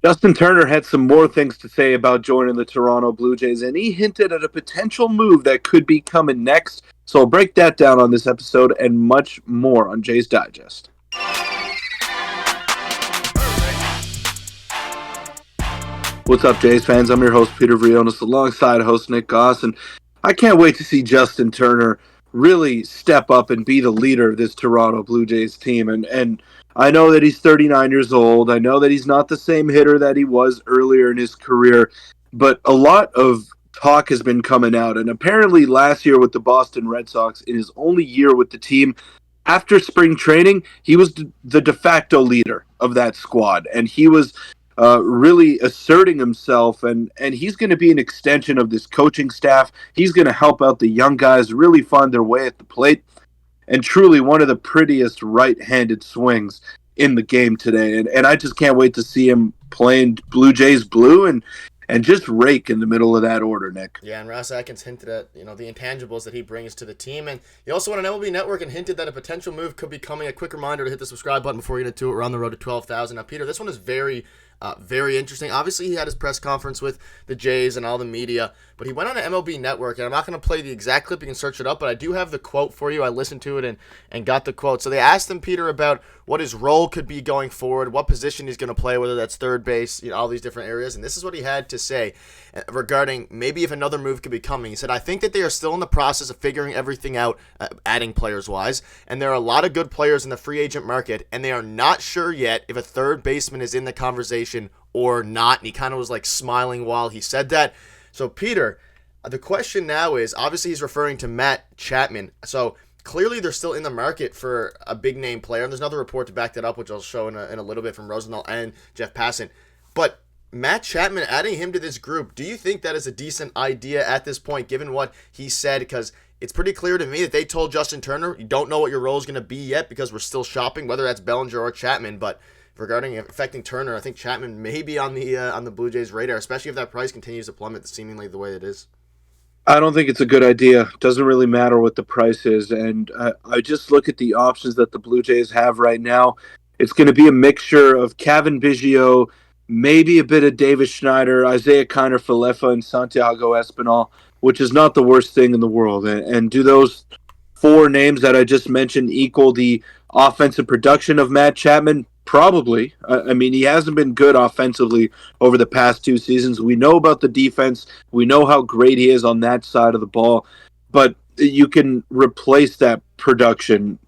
Justin Turner had some more things to say about joining the Toronto Blue Jays, and he hinted at a potential move that could be coming next. So I'll break that down on this episode and much more on Jays Digest. What's up, Jays fans? I'm your host, Peter Vryonis, alongside host Nick Gosse, and I can't wait to see Justin Turner really step up and be the leader of this Toronto Blue Jays team. And I know that he's 39 years old. I know that he's not the same hitter that he was earlier in his career, but a lot of talk has been coming out. And apparently, last year with the Boston Red Sox, in his only year with the team, after spring training, he was the de facto leader of that squad, and he was really asserting himself, and he's going to be an extension of this coaching staff. He's going to help out the young guys really find their way at the plate, and truly one of the prettiest right-handed swings in the game today. And I just can't wait to see him playing Blue Jays blue and just rake in the middle of that order, Nick. Yeah, and Ross Atkins hinted at the intangibles that he brings to the team, and he also went on MLB Network and hinted that a potential move could be coming. A quick reminder to hit the subscribe button before you get into it. We're on the road to 12,000. Now, Peter, this one is very interesting. Obviously, he had his press conference with the Jays and all the media, but he went on to MLB Network, and I'm not going to play the exact clip. You can search it up, but I do have the quote for you. I listened to it and got the quote. So they asked him, Peter, about what his role could be going forward, what position he's going to play, whether that's third base, all these different areas, and this is what he had to say regarding maybe if another move could be coming. He said, I think that they are still in the process of figuring everything out, adding players-wise, and there are a lot of good players in the free agent market, and they are not sure yet if a third baseman is in the conversation or not, and he kind of was like smiling while he said that. So, Peter, the question now is, obviously he's referring to Matt Chapman, so clearly they're still in the market for a big-name player, and there's another report to back that up, which I'll show in a little bit from Rosenthal and Jeff Passan. But Matt Chapman, adding him to this group, do you think that is a decent idea at this point, given what he said? Because it's pretty clear to me that they told Justin Turner, you don't know what your role is going to be yet because we're still shopping, whether that's Bellinger or Chapman. But regarding affecting Turner, I think Chapman may be on the Blue Jays' radar, especially if that price continues to plummet seemingly the way it is. I don't think it's a good idea. It doesn't really matter what the price is. And I just look at the options that the Blue Jays have right now. It's going to be a mixture of Kevin Biggio, maybe a bit of Davis Schneider, Isaiah Kiner-Falefa, and Santiago Espinal, which is not the worst thing in the world. And do those four names that I just mentioned equal the offensive production of Matt Chapman? Probably. I mean, he hasn't been good offensively over the past two seasons. We know about the defense. We know how great he is on that side of the ball. But you can replace that production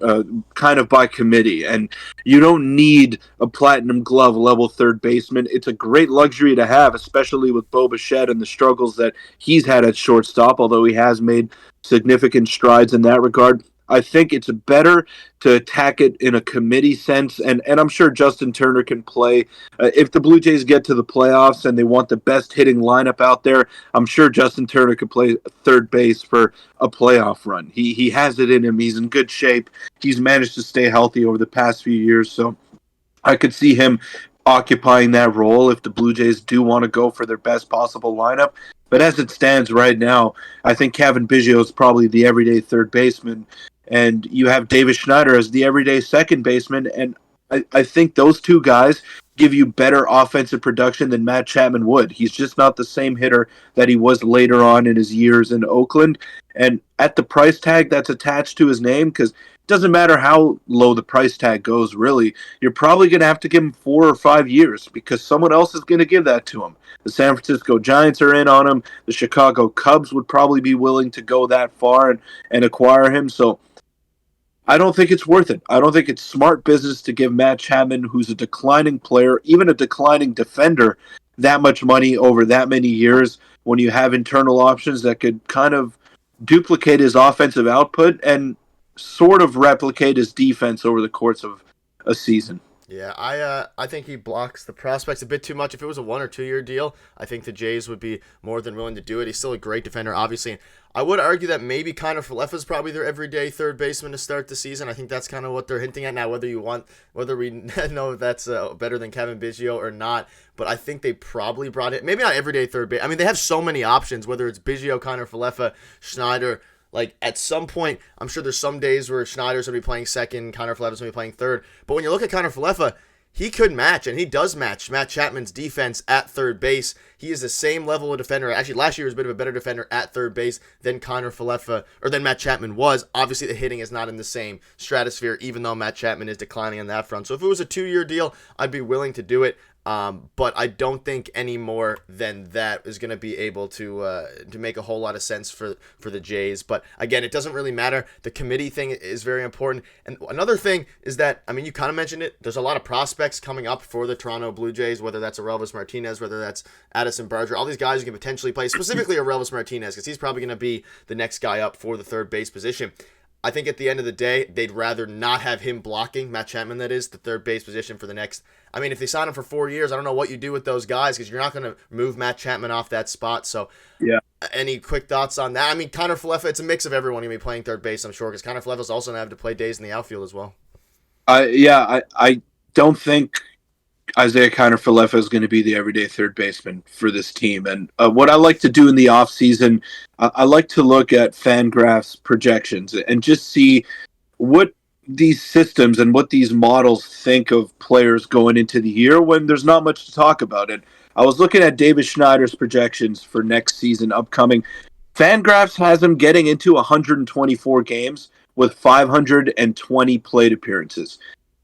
kind of by committee. And you don't need a platinum glove level third baseman. It's a great luxury to have, especially with Bo Bichette and the struggles that he's had at shortstop, although he has made significant strides in that regard. I think it's better to attack it in a committee sense, and I'm sure Justin Turner can play. If the Blue Jays get to the playoffs and they want the best hitting lineup out there, I'm sure Justin Turner could play third base for a playoff run. He has it in him. He's in good shape. He's managed to stay healthy over the past few years, so I could see him occupying that role if the Blue Jays do want to go for their best possible lineup. But as it stands right now, I think Kevin Biggio is probably the everyday third baseman, and you have Davis Schneider as the everyday second baseman, and I think those two guys give you better offensive production than Matt Chapman would. He's just not the same hitter that he was later on in his years in Oakland, and at the price tag that's attached to his name, because it doesn't matter how low the price tag goes, really, you're probably going to have to give him 4 or 5 years because someone else is going to give that to him. The San Francisco Giants are in on him. The Chicago Cubs would probably be willing to go that far and acquire him. So I don't think it's worth it. I don't think it's smart business to give Matt Chapman, who's a declining player, even a declining defender, that much money over that many years when you have internal options that could kind of duplicate his offensive output and sort of replicate his defense over the course of a season. Yeah, I think he blocks the prospects a bit too much. If it was a 1 or 2 year deal, I think the Jays would be more than willing to do it. He's still a great defender, obviously. I would argue that maybe Kiner-Falefa is probably their everyday third baseman to start the season. I think that's kind of what they're hinting at now. Whether we know if that's better than Kevin Biggio or not, but I think they probably brought it. Maybe not everyday third base. I mean, they have so many options. Whether it's Biggio, Kiner-Falefa, Schneider. Like, at some point, I'm sure there's some days where Schneider's going to be playing second, Kiner-Falefa's going to be playing third. But when you look at Kiner-Falefa, he could match, and he does match Matt Chapman's defense at third base. He is the same level of defender. Actually, last year was a bit of a better defender at third base than than Matt Chapman was. Obviously, the hitting is not in the same stratosphere, even though Matt Chapman is declining on that front. So if it was a 2-year deal, I'd be willing to do it. But I don't think any more than that is going to be able to make a whole lot of sense for the Jays. But again, it doesn't really matter. The committee thing is very important. And another thing is that, I mean, you kind of mentioned it. There's a lot of prospects coming up for the Toronto Blue Jays, whether that's Aurelvis Martinez, whether that's Addison Barger. All these guys who can potentially play, specifically Aurelvis Martinez, because he's probably going to be the next guy up for the third base position. I think at the end of the day, they'd rather not have him blocking, Matt Chapman, that is, the third base position for the next. I mean, if they sign him for 4 years, I don't know what you do with those guys because you're not going to move Matt Chapman off that spot. So, Yeah. Any quick thoughts on that? I mean, Connor Falefa, it's a mix of everyone going to be playing third base, I'm sure, because Connor Falefa's also going to have to play days in the outfield as well. I don't think Isaiah Kiner Falefa is going to be the everyday third baseman for this team. And what I like to do in the offseason, I like to look at Fangraphs projections and just see what these systems and what these models think of players going into the year when there's not much to talk about. And I was looking at David Schneider's projections for next season upcoming. Fangraphs has him getting into 124 games with 520 plate appearances.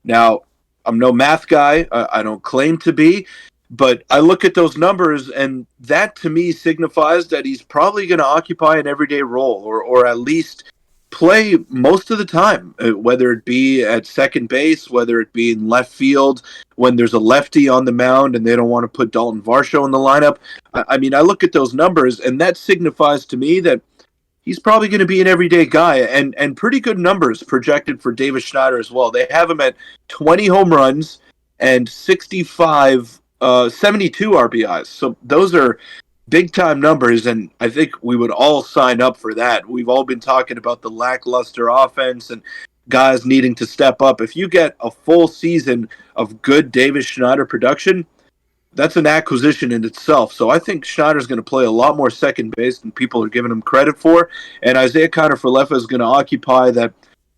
Now, I'm no math guy. I don't claim to be. But I look at those numbers, and that to me signifies that he's probably going to occupy an everyday role or at least play most of the time, whether it be at second base, whether it be in left field, when there's a lefty on the mound and they don't want to put Dalton Varsho in the lineup. I mean, I look at those numbers, and that signifies to me that he's probably going to be an everyday guy, and pretty good numbers projected for David Schneider as well. They have him at 20 home runs and 72 RBIs. So those are big-time numbers, and I think we would all sign up for that. We've all been talking about the lackluster offense and guys needing to step up. If you get a full season of good David Schneider production, that's an acquisition in itself. So I think Schneider's going to play a lot more second base than people are giving him credit for. And Isaiah Kiner Falefa is going to occupy that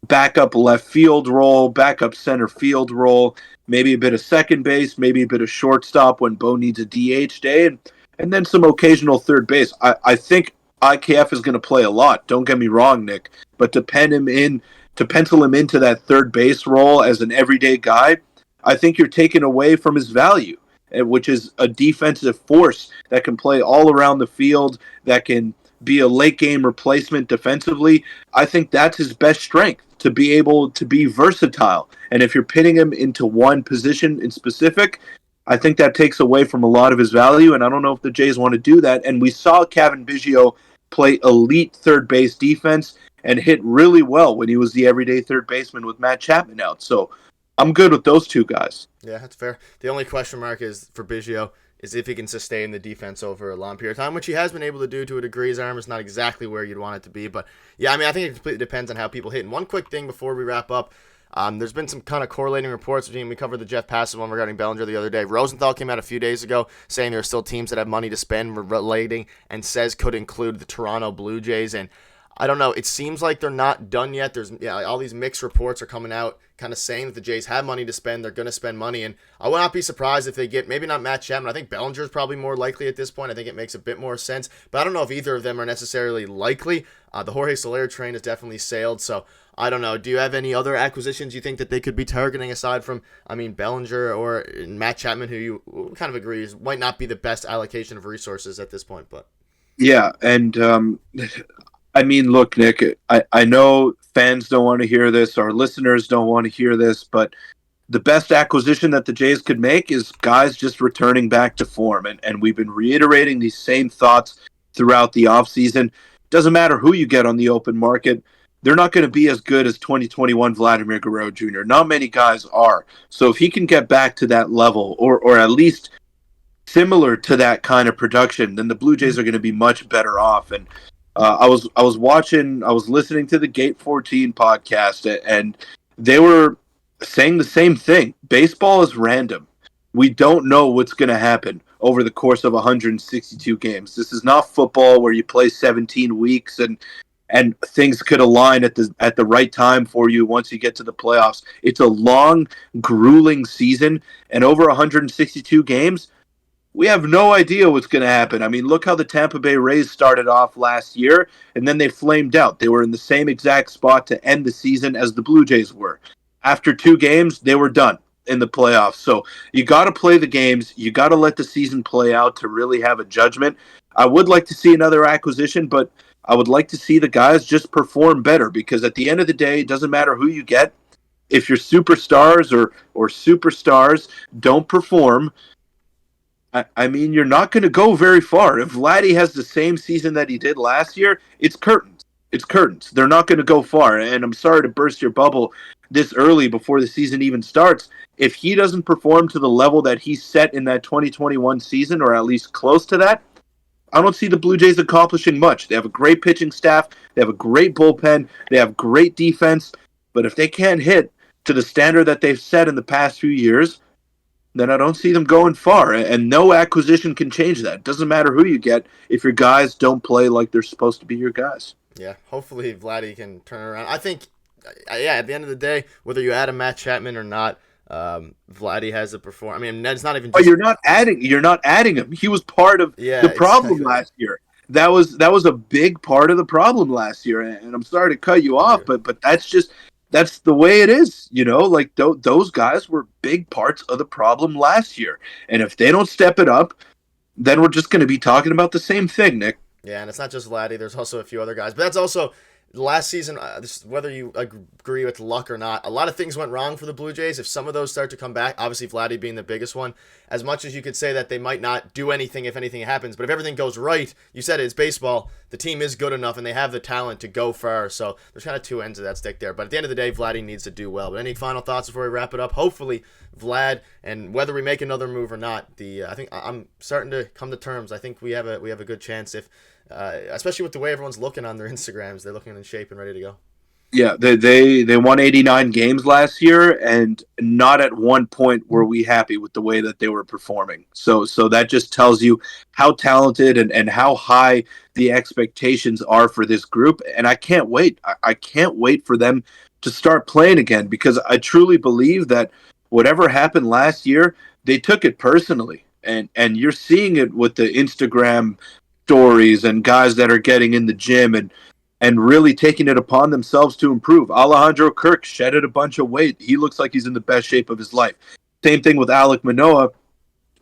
backup left field role, backup center field role, maybe a bit of second base, maybe a bit of shortstop when Bo needs a DH day, and then some occasional third base. I think IKF is going to play a lot. Don't get me wrong, Nick. But to pencil him into that third base role as an everyday guy, I think you're taking away from his value, which is a defensive force that can play all around the field, that can be a late game replacement defensively. I think that's his best strength, to be able to be versatile. And if you're pitting him into one position in specific, I think that takes away from a lot of his value, and I don't know if the Jays want to do that. And we saw Cavan Biggio play elite third base defense and hit really well when he was the everyday third baseman with Matt Chapman out. So I'm good with those two guys. Yeah, that's fair. The only question mark is for Biggio is if he can sustain the defense over a long period of time, which he has been able to do to a degree. His arm is not exactly where you'd want it to be. But, yeah, I mean, I think it completely depends on how people hit. And one quick thing before we wrap up. There's been some kind of correlating reports between, we covered the Jeff Passan one regarding Bellinger the other day. Rosenthal came out a few days ago saying there are still teams that have money to spend relating and says could include the Toronto Blue Jays. And I don't know, it seems like they're not done yet. There's all these mixed reports are coming out kind of saying that the Jays have money to spend. They're going to spend money. And I would not be surprised if they get, maybe not Matt Chapman. I think Bellinger is probably more likely at this point. I think it makes a bit more sense. But I don't know if either of them are necessarily likely. The Jorge Soler train has definitely sailed. So I don't know. Do you have any other acquisitions you think that they could be targeting aside from, Bellinger or Matt Chapman, who you kind of agree might not be the best allocation of resources at this point? But yeah, and look, Nick, I know fans don't want to hear this, our listeners don't want to hear this, but the best acquisition that the Jays could make is guys just returning back to form. And we've been reiterating these same thoughts throughout the offseason. Doesn't matter who you get on the open market. They're not going to be as good as 2021 Vladimir Guerrero Jr. Not many guys are. So if he can get back to that level, or at least similar to that kind of production, then the Blue Jays are going to be much better off. And I was listening to the Gate 14 podcast, and they were saying the same thing. Baseball is random. We don't know what's going to happen over the course of 162 games. This is not football where you play 17 weeks and and things could align at the right time for you once you get to the playoffs. It's a long, grueling season, and over 162 games, we have no idea what's going to happen. I mean, look how the Tampa Bay Rays started off last year, and then they flamed out. They were in the same exact spot to end the season as the Blue Jays were. After 2 games, they were done in the playoffs. So you got to play the games. You got to let the season play out to really have a judgment. I would like to see another acquisition, but I would like to see the guys just perform better, because at the end of the day, it doesn't matter who you get. If your superstars or superstars don't perform, I mean, you're not going to go very far. If Vladdy has the same season that he did last year, it's curtains. It's curtains. They're not going to go far. And I'm sorry to burst your bubble this early before the season even starts. If he doesn't perform to the level that he set in that 2021 season, or at least close to that, I don't see the Blue Jays accomplishing much. They have a great pitching staff. They have a great bullpen. They have great defense. But if they can't hit to the standard that they've set in the past few years, then I don't see them going far. And no acquisition can change that. It doesn't matter who you get if your guys don't play like they're supposed to be your guys. Yeah, hopefully Vladdy can turn it around. I think, yeah, at the end of the day, whether you add a Matt Chapman or not, Vladdy has to perform. I mean, it's not even. But you're not adding him. He was part of the problem exactly. last year. That was a big part of the problem last year. And I'm sorry to cut you off, but that's the way it is. Like those guys were big parts of the problem last year. And if they don't step it up, then we're just going to be talking about the same thing, Nick. Yeah, and it's not just Vladdy. There's also a few other guys. But that's also last season, whether you agree with luck or not, a lot of things went wrong for the Blue Jays. If some of those start to come back, obviously Vladdy being the biggest one, as much as you could say that they might not do anything if anything happens, but if everything goes right, you said it's baseball, the team is good enough and they have the talent to go far. So there's kind of two ends of that stick there. But at the end of the day, Vladdy needs to do well. But any final thoughts before we wrap it up? Hopefully Vlad, and whether we make another move or not, I think I'm starting to come to terms. I think we have a good chance if especially with the way everyone's looking on their Instagrams. They're looking in shape and ready to go. Yeah, they won 89 games last year, and not at one point were we happy with the way that they were performing. So that just tells you how talented and how high the expectations are for this group. And I can't wait. I can't wait for them to start playing again, because I truly believe that whatever happened last year, they took it personally. And you're seeing it with the Instagram stories and guys that are getting in the gym and really taking it upon themselves to improve. Alejandro Kirk shedded a bunch of weight. He looks like he's in the best shape of his life. Same thing with Alek Manoah,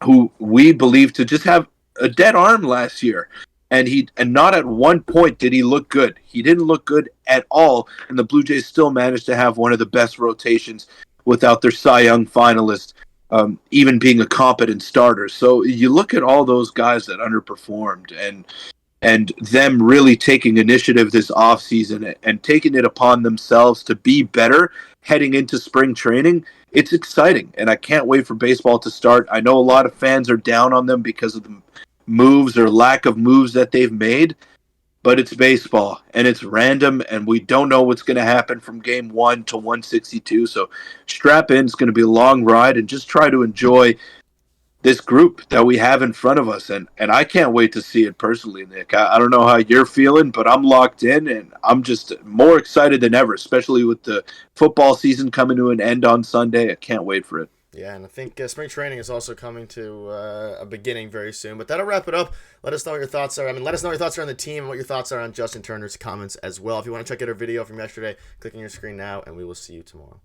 who we believe to just have a dead arm last year. And not at one point did he look good. He didn't look good at all. And the Blue Jays still managed to have one of the best rotations without their Cy Young finalists even being a competent starter. So you look at all those guys that underperformed and them really taking initiative this offseason and taking it upon themselves to be better heading into spring training. It's exciting, and I can't wait for baseball to start. I know a lot of fans are down on them because of the moves or lack of moves that they've made, but it's baseball, and it's random, and we don't know what's going to happen from game 1 to 162. So strap in. It's going to be a long ride, and just try to enjoy this group that we have in front of us. And I can't wait to see it personally, Nick. I don't know how you're feeling, but I'm locked in, and I'm just more excited than ever, especially with the football season coming to an end on Sunday. I can't wait for it. Yeah, and I think spring training is also coming to a beginning very soon. But that'll wrap it up. Let us know what your thoughts are. Let us know what your thoughts are on the team and what your thoughts are on Justin Turner's comments as well. If you want to check out our video from yesterday, click on your screen now, and we will see you tomorrow.